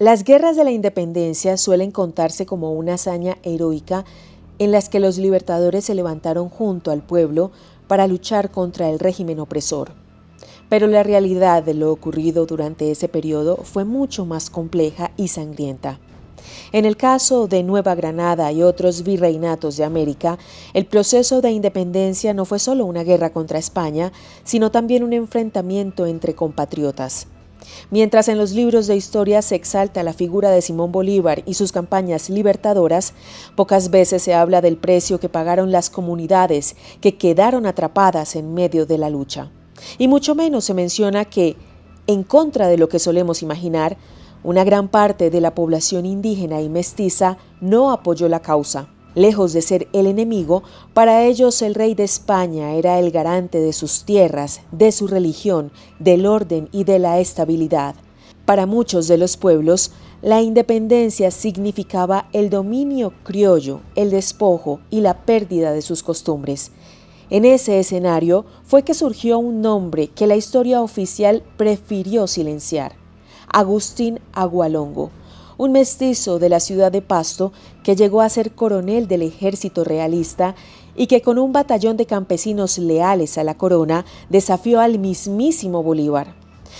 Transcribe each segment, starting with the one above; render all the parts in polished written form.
Las guerras de la independencia suelen contarse como una hazaña heroica en las que los libertadores se levantaron junto al pueblo para luchar contra el régimen opresor. Pero la realidad de lo ocurrido durante ese periodo fue mucho más compleja y sangrienta. En el caso de Nueva Granada y otros virreinatos de América, el proceso de independencia no fue solo una guerra contra España, sino también un enfrentamiento entre compatriotas. Mientras en los libros de historia se exalta la figura de Simón Bolívar y sus campañas libertadoras, pocas veces se habla del precio que pagaron las comunidades que quedaron atrapadas en medio de la lucha. Y mucho menos se menciona que, en contra de lo que solemos imaginar, una gran parte de la población indígena y mestiza no apoyó la causa. Lejos de ser el enemigo, para ellos el rey de España era el garante de sus tierras, de su religión, del orden y de la estabilidad. Para muchos de los pueblos, la independencia significaba el dominio criollo, el despojo y la pérdida de sus costumbres. En ese escenario fue que surgió un nombre que la historia oficial prefirió silenciar: Agustín Agualongo, un mestizo de la ciudad de Pasto que llegó a ser coronel del ejército realista y que con un batallón de campesinos leales a la corona desafió al mismísimo Bolívar.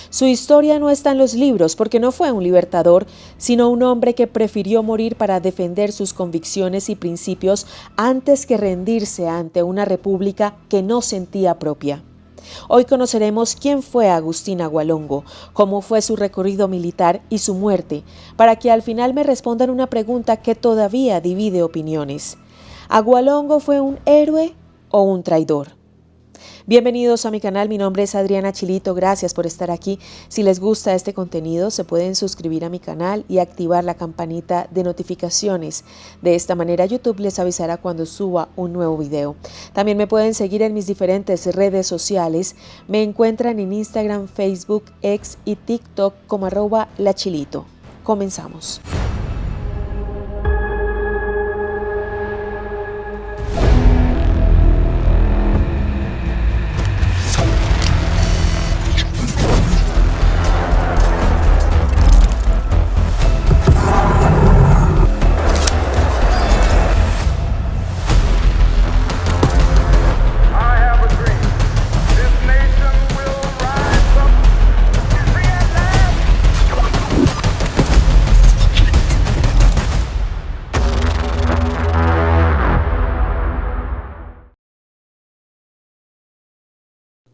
Su historia no está en los libros porque no fue un libertador, sino un hombre que prefirió morir para defender sus convicciones y principios antes que rendirse ante una república que no sentía propia. Hoy conoceremos quién fue Agustín Agualongo, cómo fue su recorrido militar y su muerte, para que al final me respondan una pregunta que todavía divide opiniones. ¿Agualongo fue un héroe o un traidor? Bienvenidos a mi canal, mi nombre es Adriana Chilito, gracias por estar aquí. Si les gusta este contenido, se pueden suscribir a mi canal y activar la campanita de notificaciones. De esta manera YouTube les avisará cuando suba un nuevo video. También me pueden seguir en mis diferentes redes sociales. Me encuentran en Instagram, Facebook, X y TikTok como @lachilito. Comenzamos.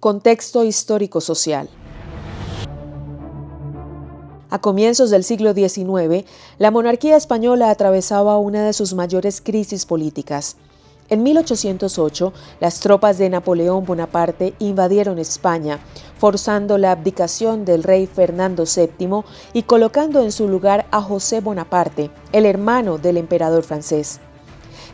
Contexto histórico-social. A comienzos del siglo XIX, la monarquía española atravesaba una de sus mayores crisis políticas. En 1808, las tropas de Napoleón Bonaparte invadieron España, forzando la abdicación del rey Fernando VII y colocando en su lugar a José Bonaparte, el hermano del emperador francés.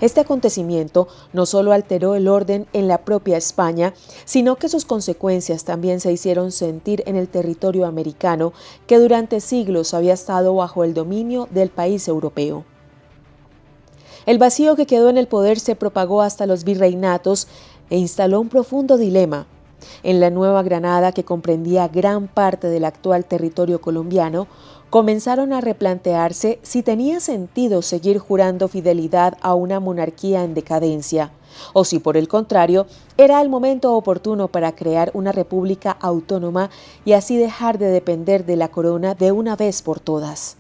Este acontecimiento no solo alteró el orden en la propia España, sino que sus consecuencias también se hicieron sentir en el territorio americano, que durante siglos había estado bajo el dominio del país europeo. El vacío que quedó en el poder se propagó hasta los virreinatos e instaló un profundo dilema. En la Nueva Granada, que comprendía gran parte del actual territorio colombiano, comenzaron a replantearse si tenía sentido seguir jurando fidelidad a una monarquía en decadencia, o si por el contrario era el momento oportuno para crear una república autónoma y así dejar de depender de la corona de una vez por todas.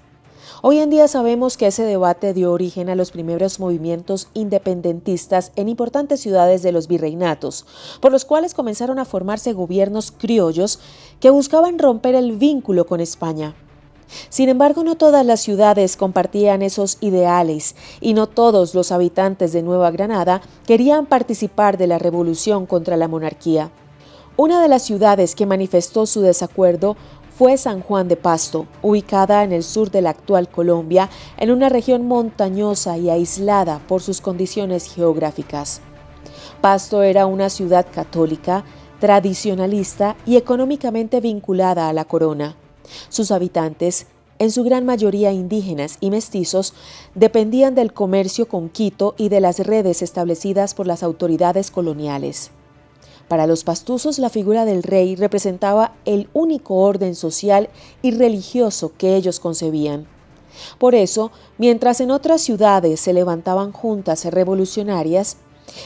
Hoy en día sabemos que ese debate dio origen a los primeros movimientos independentistas en importantes ciudades de los virreinatos, por los cuales comenzaron a formarse gobiernos criollos que buscaban romper el vínculo con España. Sin embargo, no todas las ciudades compartían esos ideales y no todos los habitantes de Nueva Granada querían participar de la revolución contra la monarquía. Una de las ciudades que manifestó su desacuerdo fue San Juan de Pasto, ubicada en el sur de la actual Colombia, en una región montañosa y aislada por sus condiciones geográficas. Pasto era una ciudad católica, tradicionalista y económicamente vinculada a la corona. Sus habitantes, en su gran mayoría indígenas y mestizos, dependían del comercio con Quito y de las redes establecidas por las autoridades coloniales. Para los pastusos, la figura del rey representaba el único orden social y religioso que ellos concebían. Por eso, mientras en otras ciudades se levantaban juntas revolucionarias,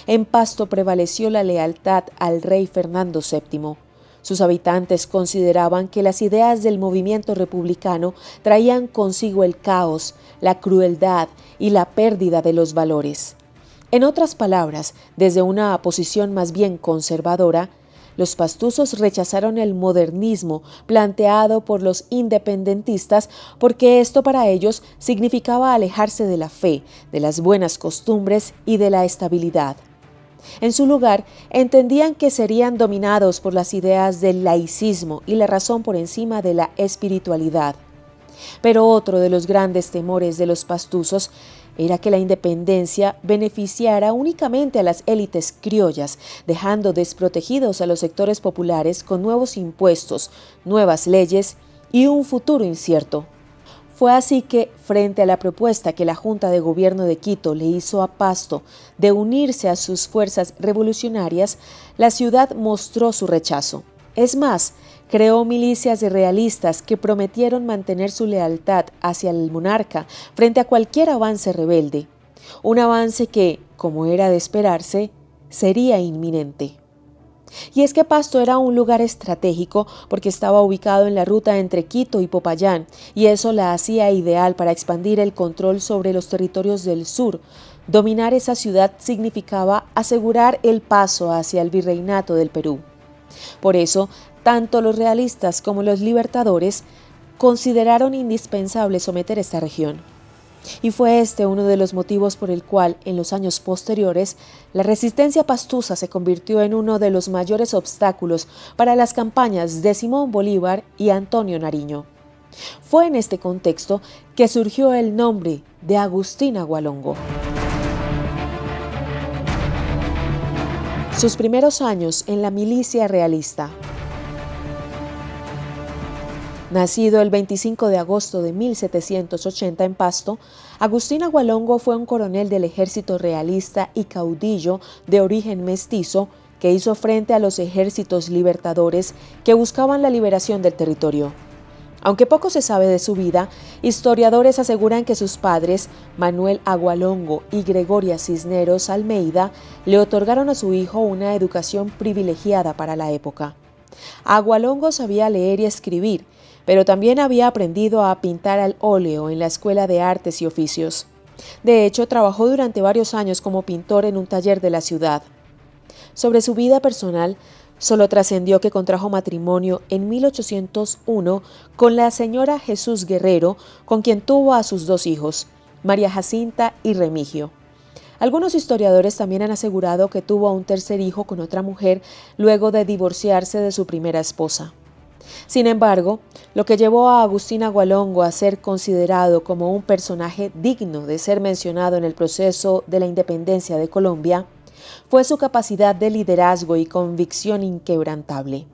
en Pasto prevaleció la lealtad al rey Fernando VII. Sus habitantes consideraban que las ideas del movimiento republicano traían consigo el caos, la crueldad y la pérdida de los valores. En otras palabras, desde una posición más bien conservadora, los pastusos rechazaron el modernismo planteado por los independentistas porque esto para ellos significaba alejarse de la fe, de las buenas costumbres y de la estabilidad. En su lugar, entendían que serían dominados por las ideas del laicismo y la razón por encima de la espiritualidad. Pero otro de los grandes temores de los pastusos era que la independencia beneficiara únicamente a las élites criollas, dejando desprotegidos a los sectores populares con nuevos impuestos, nuevas leyes y un futuro incierto. Fue así que, frente a la propuesta que la Junta de Gobierno de Quito le hizo a Pasto de unirse a sus fuerzas revolucionarias, la ciudad mostró su rechazo. Es más, creó milicias realistas que prometieron mantener su lealtad hacia el monarca frente a cualquier avance rebelde. Un avance que, como era de esperarse, sería inminente. Y es que Pasto era un lugar estratégico porque estaba ubicado en la ruta entre Quito y Popayán, y eso la hacía ideal para expandir el control sobre los territorios del sur. Dominar esa ciudad significaba asegurar el paso hacia el virreinato del Perú. Por eso, tanto los realistas como los libertadores consideraron indispensable someter esta región. Y fue este uno de los motivos por el cual, en los años posteriores, la resistencia pastusa se convirtió en uno de los mayores obstáculos para las campañas de Simón Bolívar y Antonio Nariño. Fue en este contexto que surgió el nombre de Agustín Agualongo. Sus primeros años en la milicia realista. Nacido el 25 de agosto de 1780 en Pasto, Agustín Agualongo fue un coronel del ejército realista y caudillo de origen mestizo que hizo frente a los ejércitos libertadores que buscaban la liberación del territorio. Aunque poco se sabe de su vida, historiadores aseguran que sus padres, Manuel Agualongo y Gregoria Cisneros Almeida, le otorgaron a su hijo una educación privilegiada para la época. Agualongo sabía leer y escribir, pero también había aprendido a pintar al óleo en la Escuela de Artes y Oficios. De hecho, trabajó durante varios años como pintor en un taller de la ciudad. Sobre su vida personal, solo trascendió que contrajo matrimonio en 1801 con la señora Jesús Guerrero, con quien tuvo a sus 2 hijos, María Jacinta y Remigio. Algunos historiadores también han asegurado que tuvo a un tercer hijo con otra mujer luego de divorciarse de su primera esposa. Sin embargo, lo que llevó a Agustín Agualongo a ser considerado como un personaje digno de ser mencionado en el proceso de la independencia de Colombia fue su capacidad de liderazgo y convicción inquebrantable.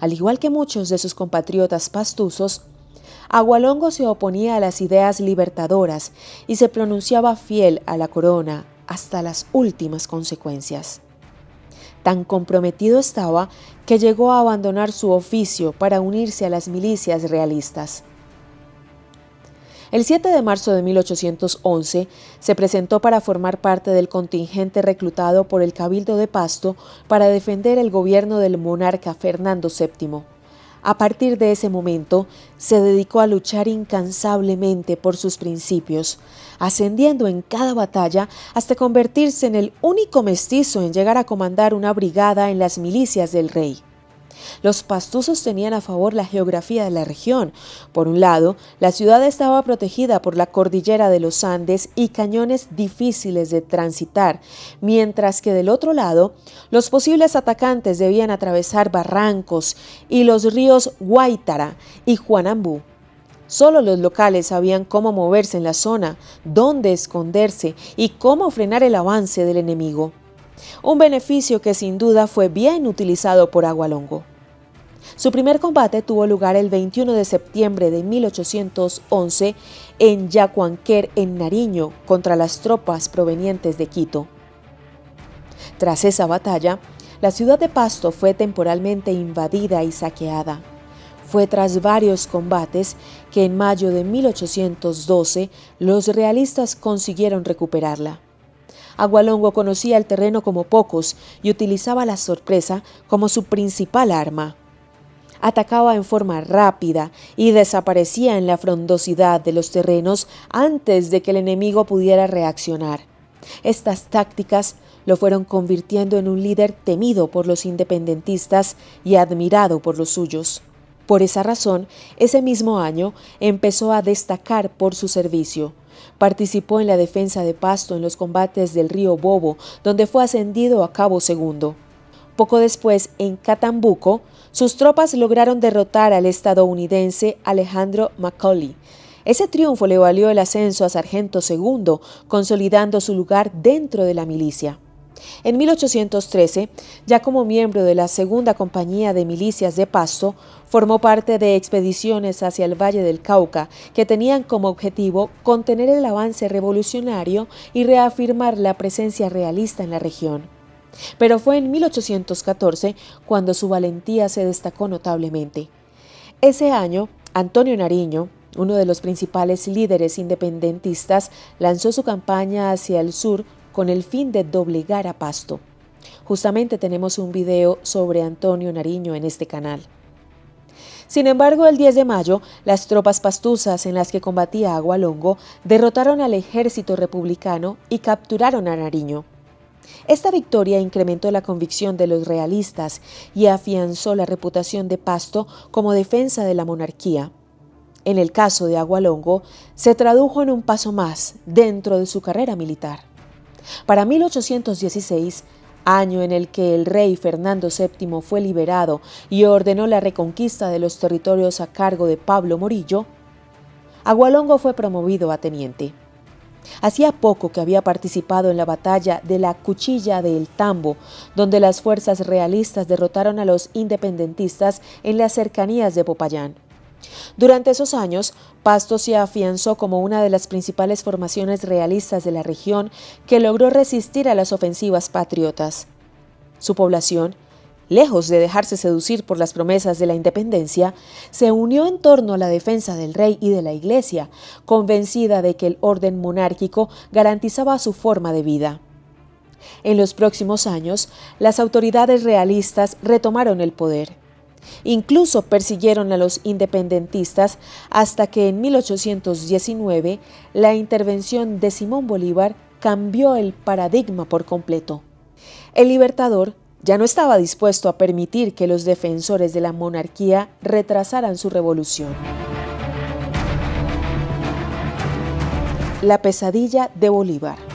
Al igual que muchos de sus compatriotas pastusos, Agualongo se oponía a las ideas libertadoras y se pronunciaba fiel a la corona hasta las últimas consecuencias. Tan comprometido estaba que llegó a abandonar su oficio para unirse a las milicias realistas. El 7 de marzo de 1811 se presentó para formar parte del contingente reclutado por el Cabildo de Pasto para defender el gobierno del monarca Fernando VII. A partir de ese momento, se dedicó a luchar incansablemente por sus principios, ascendiendo en cada batalla hasta convertirse en el único mestizo en llegar a comandar una brigada en las milicias del rey. Los pastusos tenían a favor la geografía de la región. Por un lado, la ciudad estaba protegida por la cordillera de los Andes y cañones difíciles de transitar, mientras que del otro lado, los posibles atacantes debían atravesar barrancos y los ríos Guaitara y Juanambú. Solo los locales sabían cómo moverse en la zona, dónde esconderse y cómo frenar el avance del enemigo. Un beneficio que sin duda fue bien utilizado por Agualongo. Su primer combate tuvo lugar el 21 de septiembre de 1811 en Yacuanquer, en Nariño, contra las tropas provenientes de Quito. Tras esa batalla, la ciudad de Pasto fue temporalmente invadida y saqueada. Fue tras varios combates que en mayo de 1812 los realistas consiguieron recuperarla. Agualongo conocía el terreno como pocos y utilizaba la sorpresa como su principal arma. Atacaba en forma rápida y desaparecía en la frondosidad de los terrenos antes de que el enemigo pudiera reaccionar. Estas tácticas lo fueron convirtiendo en un líder temido por los independentistas y admirado por los suyos. Por esa razón, ese mismo año empezó a destacar por su servicio. Participó en la defensa de Pasto en los combates del río Bobo, donde fue ascendido a cabo segundo. Poco después, en Catambuco, sus tropas lograron derrotar al estadounidense Alejandro McCauley. Ese triunfo le valió el ascenso a sargento segundo, consolidando su lugar dentro de la milicia. En 1813, ya como miembro de la Segunda Compañía de Milicias de Pasto, formó parte de expediciones hacia el Valle del Cauca que tenían como objetivo contener el avance revolucionario y reafirmar la presencia realista en la región. Pero fue en 1814 cuando su valentía se destacó notablemente. Ese año, Antonio Nariño, uno de los principales líderes independentistas, lanzó su campaña hacia el sur con el fin de doblegar a Pasto. Justamente tenemos un video sobre Antonio Nariño en este canal. Sin embargo, el 10 de mayo, las tropas pastusas en las que combatía Agualongo derrotaron al ejército republicano y capturaron a Nariño. Esta victoria incrementó la convicción de los realistas y afianzó la reputación de Pasto como defensa de la monarquía. En el caso de Agualongo, se tradujo en un paso más dentro de su carrera militar. Para 1816, año en el que el rey Fernando VII fue liberado y ordenó la reconquista de los territorios a cargo de Pablo Morillo, Agualongo fue promovido a teniente. Hacía poco que había participado en la batalla de la Cuchilla de El Tambo, donde las fuerzas realistas derrotaron a los independentistas en las cercanías de Popayán. Durante esos años, Pasto se afianzó como una de las principales formaciones realistas de la región que logró resistir a las ofensivas patriotas. Su población, lejos de dejarse seducir por las promesas de la independencia, se unió en torno a la defensa del rey y de la iglesia, convencida de que el orden monárquico garantizaba su forma de vida. En los próximos años, las autoridades realistas retomaron el poder. Incluso persiguieron a los independentistas hasta que en 1819 la intervención de Simón Bolívar cambió el paradigma por completo. El libertador ya no estaba dispuesto a permitir que los defensores de la monarquía retrasaran su revolución. La pesadilla de Bolívar.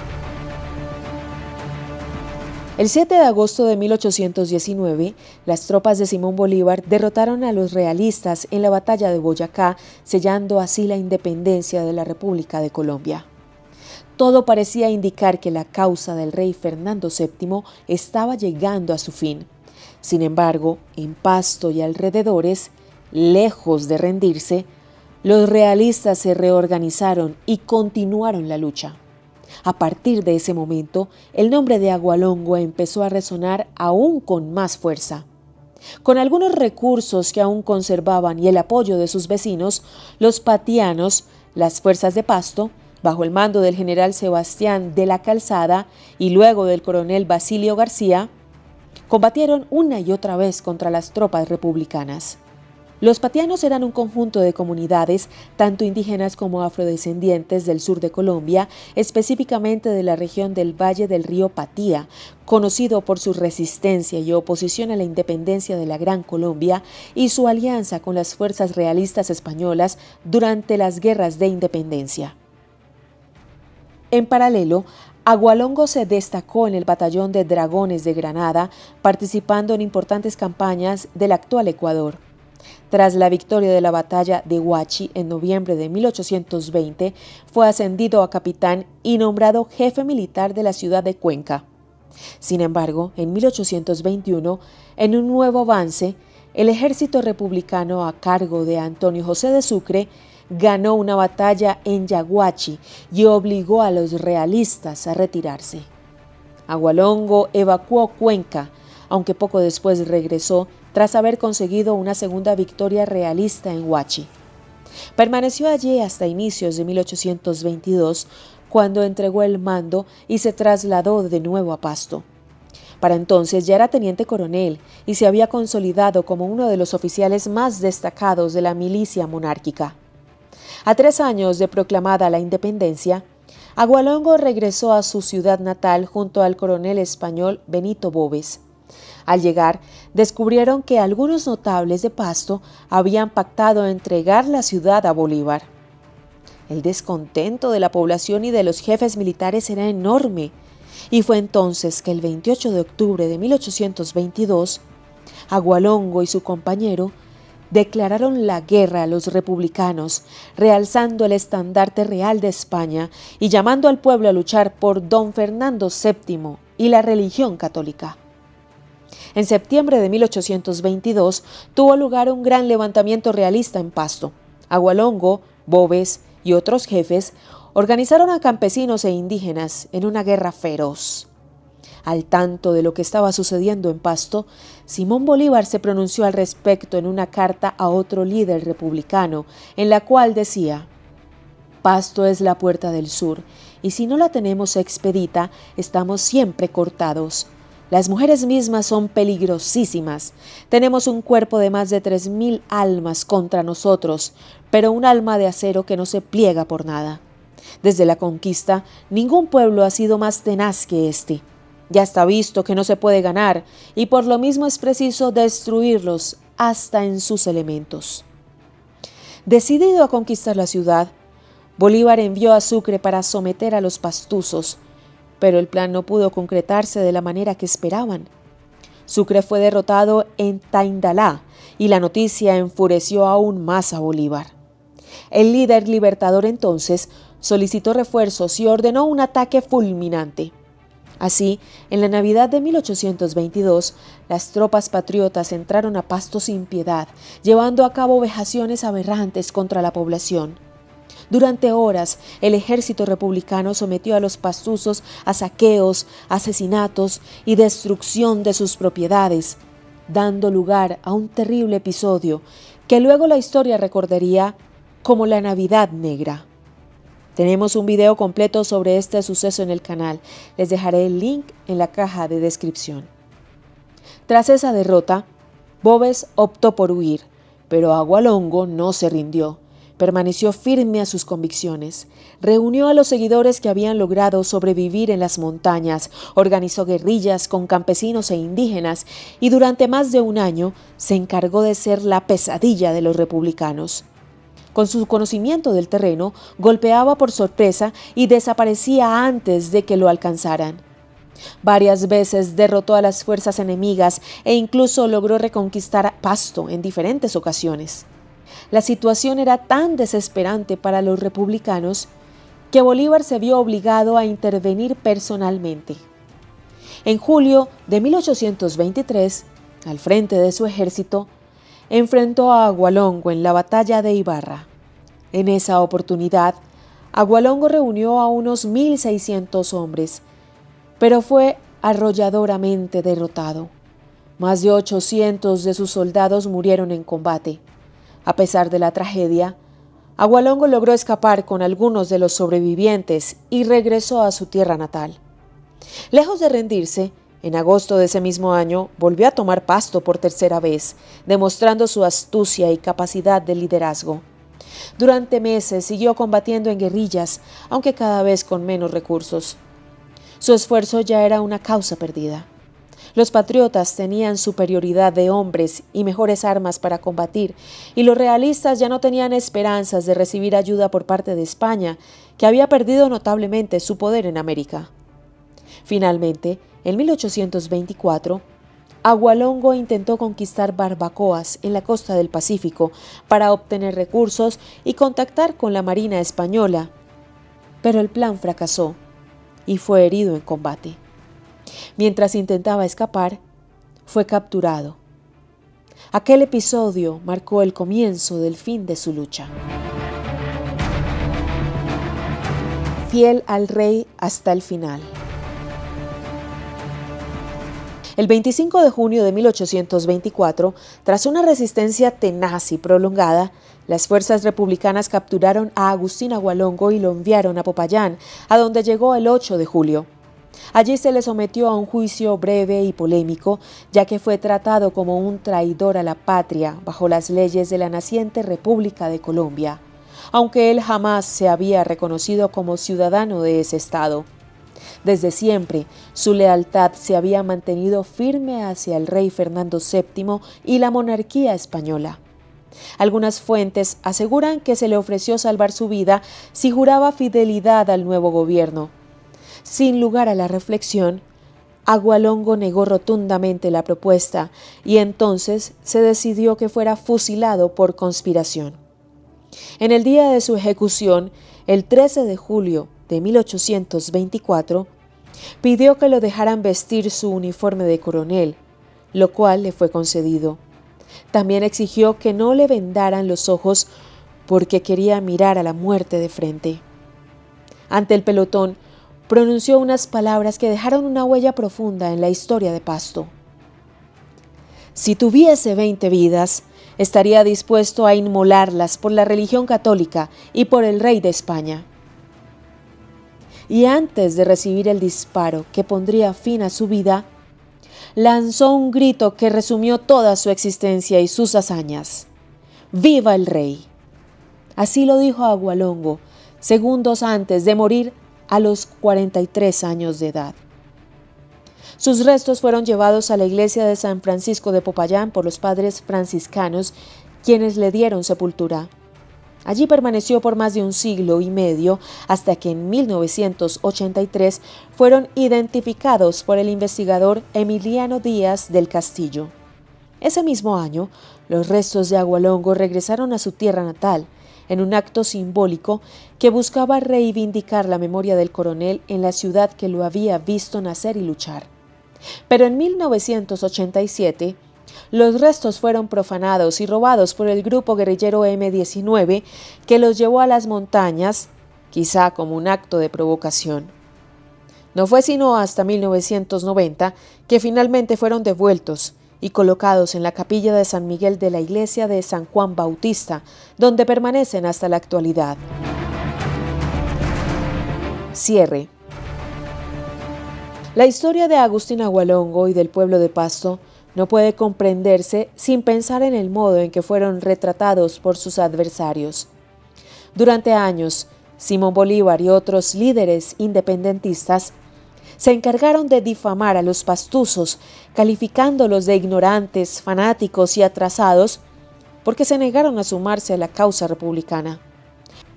El 7 de agosto de 1819, las tropas de Simón Bolívar derrotaron a los realistas en la batalla de Boyacá, sellando así la independencia de la República de Colombia. Todo parecía indicar que la causa del rey Fernando VII estaba llegando a su fin. Sin embargo, en Pasto y alrededores, lejos de rendirse, los realistas se reorganizaron y continuaron la lucha. A partir de ese momento, el nombre de Agualongo empezó a resonar aún con más fuerza. Con algunos recursos que aún conservaban y el apoyo de sus vecinos, los patianos, las fuerzas de Pasto, bajo el mando del general Sebastián de la Calzada y luego del coronel Basilio García, combatieron una y otra vez contra las tropas republicanas. Los patianos eran un conjunto de comunidades, tanto indígenas como afrodescendientes del sur de Colombia, específicamente de la región del Valle del Río Patía, conocido por su resistencia y oposición a la independencia de la Gran Colombia y su alianza con las fuerzas realistas españolas durante las guerras de independencia. En paralelo, Agualongo se destacó en el batallón de Dragones de Granada, participando en importantes campañas del actual Ecuador. Tras la victoria de la batalla de Huachi en noviembre de 1820, fue ascendido a capitán y nombrado jefe militar de la ciudad de Cuenca. Sin embargo, en 1821, en un nuevo avance, el ejército republicano a cargo de Antonio José de Sucre ganó una batalla en Yaguachi y obligó a los realistas a retirarse. Agualongo evacuó Cuenca, aunque poco después regresó tras haber conseguido una segunda victoria realista en Huachi. Permaneció allí hasta inicios de 1822, cuando entregó el mando y se trasladó de nuevo a Pasto. Para entonces ya era teniente coronel y se había consolidado como uno de los oficiales más destacados de la milicia monárquica. A 3 años de proclamada la independencia, Agualongo regresó a su ciudad natal junto al coronel español Benito Boves. Al llegar, descubrieron que algunos notables de Pasto habían pactado entregar la ciudad a Bolívar. El descontento de la población y de los jefes militares era enorme, y fue entonces que el 28 de octubre de 1822, Agualongo y su compañero declararon la guerra a los republicanos, realzando el estandarte real de España y llamando al pueblo a luchar por don Fernando VII y la religión católica. En septiembre de 1822 tuvo lugar un gran levantamiento realista en Pasto. Agualongo, Boves y otros jefes organizaron a campesinos e indígenas en una guerra feroz. Al tanto de lo que estaba sucediendo en Pasto, Simón Bolívar se pronunció al respecto en una carta a otro líder republicano, en la cual decía: «Pasto es la puerta del sur, y si no la tenemos expedita, estamos siempre cortados. Las mujeres mismas son peligrosísimas. Tenemos un cuerpo de más de 3.000 almas contra nosotros, pero un alma de acero que no se pliega por nada. Desde la conquista, ningún pueblo ha sido más tenaz que este. Ya está visto que no se puede ganar, y por lo mismo es preciso destruirlos hasta en sus elementos». Decidido a conquistar la ciudad, Bolívar envió a Sucre para someter a los pastuzos, pero el plan no pudo concretarse de la manera que esperaban. Sucre fue derrotado en Taindalá, y la noticia enfureció aún más a Bolívar. El líder libertador entonces solicitó refuerzos y ordenó un ataque fulminante. Así, en la Navidad de 1822, las tropas patriotas entraron a Pasto sin piedad, llevando a cabo vejaciones aberrantes contra la población. Durante horas, el ejército republicano sometió a los pastuzos a saqueos, asesinatos y destrucción de sus propiedades, dando lugar a un terrible episodio que luego la historia recordaría como la Navidad Negra. Tenemos un video completo sobre este suceso en el canal. Les dejaré el link en la caja de descripción. Tras esa derrota, Boves optó por huir, pero Agualongo no se rindió. Permaneció firme a sus convicciones, reunió a los seguidores que habían logrado sobrevivir en las montañas, organizó guerrillas con campesinos e indígenas y durante más de un año se encargó de ser la pesadilla de los republicanos. Con su conocimiento del terreno, golpeaba por sorpresa y desaparecía antes de que lo alcanzaran. Varias veces derrotó a las fuerzas enemigas e incluso logró reconquistar Pasto en diferentes ocasiones. La situación era tan desesperante para los republicanos que Bolívar se vio obligado a intervenir personalmente. En julio de 1823, al frente de su ejército, enfrentó a Agualongo en la batalla de Ibarra. En esa oportunidad, Agualongo reunió a unos 1.600 hombres, pero fue arrolladoramente derrotado. Más de 800 de sus soldados murieron en combate. A pesar de la tragedia, Agualongo logró escapar con algunos de los sobrevivientes y regresó a su tierra natal. Lejos de rendirse, en agosto de ese mismo año volvió a tomar Pasto por tercera vez, demostrando su astucia y capacidad de liderazgo. Durante meses siguió combatiendo en guerrillas, aunque cada vez con menos recursos. Su esfuerzo ya era una causa perdida. Los patriotas tenían superioridad de hombres y mejores armas para combatir, y los realistas ya no tenían esperanzas de recibir ayuda por parte de España, que había perdido notablemente su poder en América. Finalmente, en 1824, Agualongo intentó conquistar Barbacoas en la costa del Pacífico para obtener recursos y contactar con la Marina española, pero el plan fracasó y fue herido en combate. Mientras intentaba escapar, fue capturado. Aquel episodio marcó el comienzo del fin de su lucha. Fiel al rey hasta el final. El 25 de junio de 1824, tras una resistencia tenaz y prolongada, las fuerzas republicanas capturaron a Agustín Agualongo y lo enviaron a Popayán, a donde llegó el 8 de julio. Allí se le sometió a un juicio breve y polémico, ya que fue tratado como un traidor a la patria bajo las leyes de la naciente República de Colombia, aunque él jamás se había reconocido como ciudadano de ese estado. Desde siempre, su lealtad se había mantenido firme hacia el rey Fernando VII y la monarquía española. Algunas fuentes aseguran que se le ofreció salvar su vida si juraba fidelidad al nuevo gobierno. Sin lugar a la reflexión, Agualongo negó rotundamente la propuesta y entonces se decidió que fuera fusilado por conspiración. En el día de su ejecución, el 13 de julio de 1824, pidió que lo dejaran vestir su uniforme de coronel, lo cual le fue concedido. También exigió que no le vendaran los ojos porque quería mirar a la muerte de frente. Ante el pelotón, pronunció unas palabras que dejaron una huella profunda en la historia de Pasto. Si tuviese 20 vidas, estaría dispuesto a inmolarlas por la religión católica y por el rey de España. Y antes de recibir el disparo que pondría fin a su vida, lanzó un grito que resumió toda su existencia y sus hazañas. ¡Viva el rey! Así lo dijo Agualongo, segundos antes de morir a los 43 años de edad. Sus restos fueron llevados a la iglesia de San Francisco de Popayán por los padres franciscanos, quienes le dieron sepultura. Allí permaneció por más de un siglo y medio, hasta que en 1983 fueron identificados por el investigador Emiliano Díaz del Castillo. Ese mismo año, los restos de Agualongo regresaron a su tierra natal, en un acto simbólico que buscaba reivindicar la memoria del coronel en la ciudad que lo había visto nacer y luchar. Pero en 1987, los restos fueron profanados y robados por el grupo guerrillero M-19 que los llevó a las montañas, quizá como un acto de provocación. No fue sino hasta 1990 que finalmente fueron devueltos y colocados en la capilla de San Miguel de la iglesia de San Juan Bautista, donde permanecen hasta la actualidad. Cierre. La historia de Agustín Agualongo y del pueblo de Pasto no puede comprenderse sin pensar en el modo en que fueron retratados por sus adversarios. Durante años, Simón Bolívar y otros líderes independentistas se encargaron de difamar a los pastuzos, calificándolos de ignorantes, fanáticos y atrasados, porque se negaron a sumarse a la causa republicana.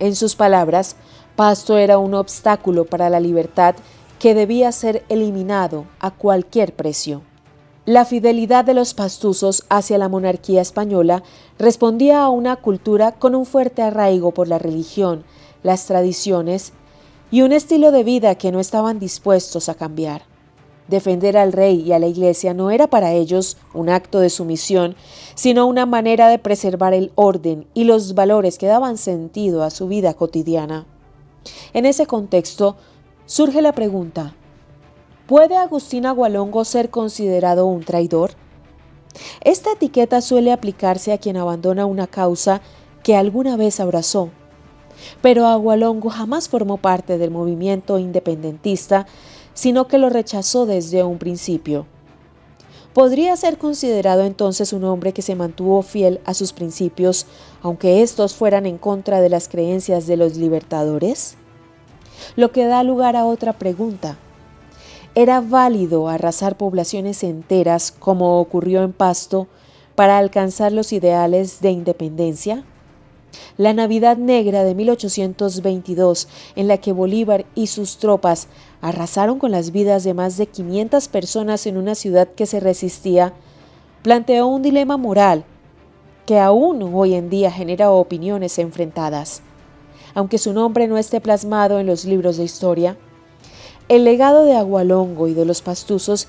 En sus palabras, Pasto era un obstáculo para la libertad que debía ser eliminado a cualquier precio. La fidelidad de los pastuzos hacia la monarquía española respondía a una cultura con un fuerte arraigo por la religión, las tradiciones y un estilo de vida que no estaban dispuestos a cambiar. Defender al rey y a la iglesia no era para ellos un acto de sumisión, sino una manera de preservar el orden y los valores que daban sentido a su vida cotidiana. En ese contexto, surge la pregunta: ¿puede Agustín Agualongo ser considerado un traidor? Esta etiqueta suele aplicarse a quien abandona una causa que alguna vez abrazó. Pero Agualongo jamás formó parte del movimiento independentista, sino que lo rechazó desde un principio. ¿Podría ser considerado entonces un hombre que se mantuvo fiel a sus principios, aunque estos fueran en contra de las creencias de los libertadores? Lo que da lugar a otra pregunta: ¿era válido arrasar poblaciones enteras, como ocurrió en Pasto, para alcanzar los ideales de independencia? La Navidad Negra de 1822, en la que Bolívar y sus tropas arrasaron con las vidas de más de 500 personas en una ciudad que se resistía, planteó un dilema moral que aún hoy en día genera opiniones enfrentadas. Aunque su nombre no esté plasmado en los libros de historia, el legado de Agualongo y de los pastuzos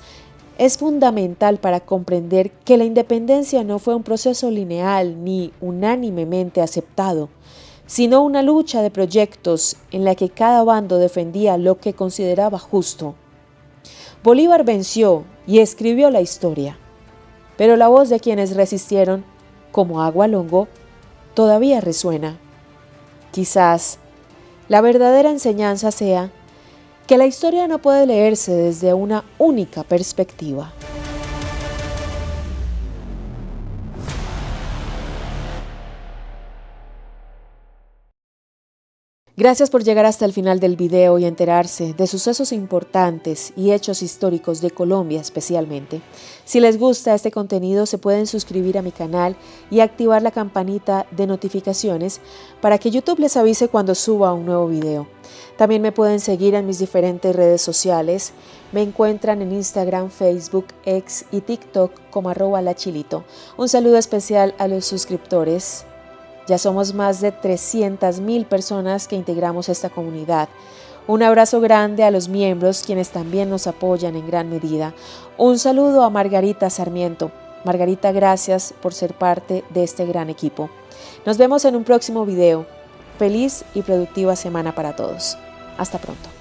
es fundamental para comprender que la independencia no fue un proceso lineal ni unánimemente aceptado, sino una lucha de proyectos en la que cada bando defendía lo que consideraba justo. Bolívar venció y escribió la historia, pero la voz de quienes resistieron, como Agua Longo, todavía resuena. Quizás la verdadera enseñanza sea que la historia no puede leerse desde una única perspectiva. Gracias por llegar hasta el final del video y enterarse de sucesos importantes y hechos históricos de Colombia especialmente. Si les gusta este contenido, se pueden suscribir a mi canal y activar la campanita de notificaciones para que YouTube les avise cuando suba un nuevo video. También me pueden seguir en mis diferentes redes sociales. Me encuentran en Instagram, Facebook, X y TikTok como @lachilito. Un saludo especial a los suscriptores. Ya somos más de 300,000 personas que integramos esta comunidad. Un abrazo grande a los miembros, quienes también nos apoyan en gran medida. Un saludo a Margarita Sarmiento. Margarita, gracias por ser parte de este gran equipo. Nos vemos en un próximo video. Feliz y productiva semana para todos. Hasta pronto.